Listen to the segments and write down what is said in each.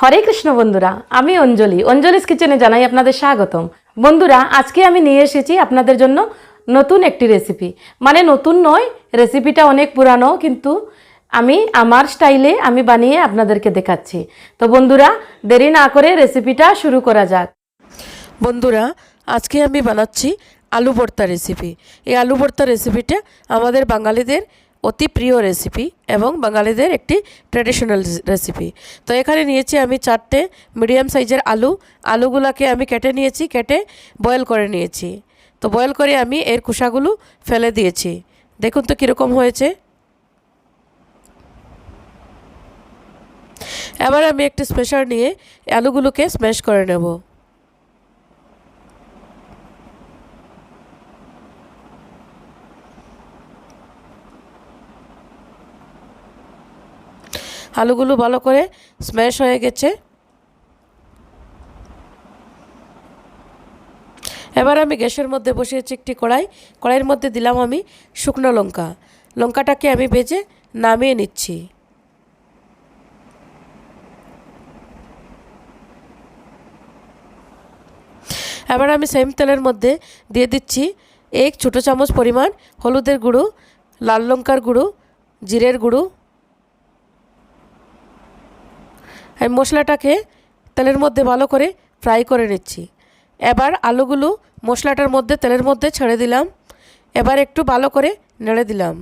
হরে কৃষ্ণ বন্ধুরা, আমি অঞ্জলিস কিচেনে জানাই আপনাদের স্বাগতম। বন্ধুরা, আজকে আমি নিয়ে এসেছি আপনাদের জন্য নতুন একটি রেসিপি। মানে নতুন নয়, রেসিপিটা অনেক পুরানো, কিন্তু আমি আমার স্টাইলে আমি বানিয়ে আপনাদেরকে দেখাচ্ছি। তো বন্ধুরা, দেরি না করে রেসিপিটা শুরু করা যাক। বন্ধুরা, আজকে আমি বানাচ্ছি আলু ভর্তা রেসিপি। এই আলু ভর্তা রেসিপিটা আমাদের বাঙালিদের অতি প্রিয় রেসিপি এবং বাঙালিদের একটি ট্র্যাডিশনাল রেসিপি। তো এখানে নিয়েছি আমি 4টে মিডিয়াম সাইজের আলুগুলোকে আমি কেটে নিয়েছি, কেটে বয়েল করে নিয়েছি। তো বয়েল করে আমি এর খোসাগুলো ফেলে দিয়েছি। দেখুন তো কীরকম হয়েছে। এবার আমি একটি স্ম্যাশার নিয়ে আলুগুলোকে স্ম্যাশ করে নেব। আলুগুলো ভালো করে স্ম্যাশ হয়ে গেছে। এবার আমি গ্যাসের মধ্যে বসিয়েছি একটি কড়াইয়ের মধ্যে দিলাম আমি শুকনো লঙ্কাটাকে আমি ভেজে নামিয়ে নিচ্ছি। এবার আমি সেম তেলের মধ্যে দিয়ে দিচ্ছি 1 ছোটো চামচ পরিমাণ হলুদের গুঁড়ো, লাল লঙ্কার গুঁড়ো, জিরের গুঁড়ো। আমি মশলাটাকে তেলের মধ্যে ভালো করে ফ্রাই করে নিচ্ছি। এবার আলুগুলো মশলাটার মধ্যে তেলের মধ্যে ছেড়ে দিলাম। এবার একটু ভালো করে নেড়ে দিলাম।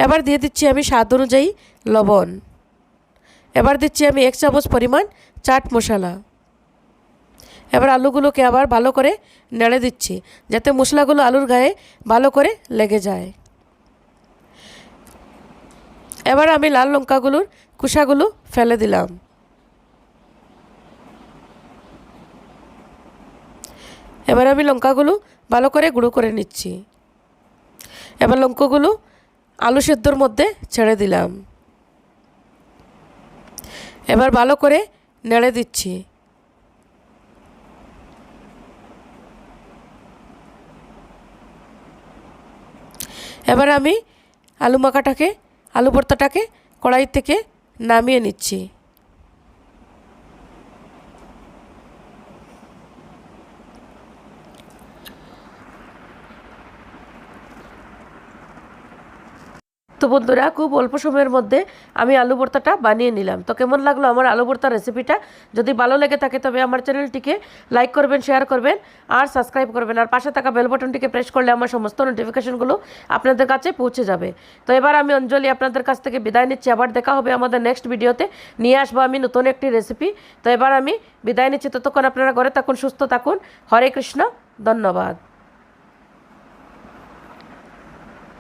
এবার দিয়ে দিচ্ছি আমি স্বাদ অনুযায়ী লবণ। এবার দিচ্ছি আমি 1 চামচ পরিমাণ চাট মশলা। এবার আলুগুলোকে আবার ভালো করে নেড়ে দিচ্ছি, যাতে মশলাগুলো আলুর গায়ে ভালো করে লেগে যায়। এবার আমি লাল লঙ্কাগুলোর খোসাগুলো ফেলে দিলাম। এবার আমি লঙ্কাগুলো ভালো করে গুঁড়ো করে নিচ্ছি। এবার লঙ্কাগুলো আলু সেদ্ধর মধ্যে ছেড়ে দিলাম। এবার ভালো করে নেড়ে দিচ্ছি। এবার আমি আলু ভর্তাটাকে কড়াই থেকে নামিয়ে নিচ্ছি। তো বন্ধুরা, খুব অল্প সময়ের মধ্যে আমি আলু ভর্তাটা বানিয়ে নিলাম। তো কেমন লাগলো আমার আলু ভর্তা রেসিপিটা? যদি ভালো লেগে থাকে তবে আমার চ্যানেলটিকে লাইক করবেন, শেয়ার করবেন আর সাবস্ক্রাইব করবেন। আর পাশে থাকা বেল বাটনটিকে প্রেস করলে আমার সমস্ত নোটিফিকেশনগুলো আপনাদের কাছে পৌঁছে যাবে। তো এবার আমি অঞ্জলি আপনাদের কাছ থেকে বিদায় নিচ্ছি। আবার দেখা হবে আমাদের নেক্সট ভিডিওতে। নিয়ে আসবো আমি নতুন একটি রেসিপি। তো এবার আমি বিদায় নিচ্ছি। ততক্ষণ আপনারা ঘরে থাকুন, সুস্থ থাকুন। হরে কৃষ্ণ, ধন্যবাদ।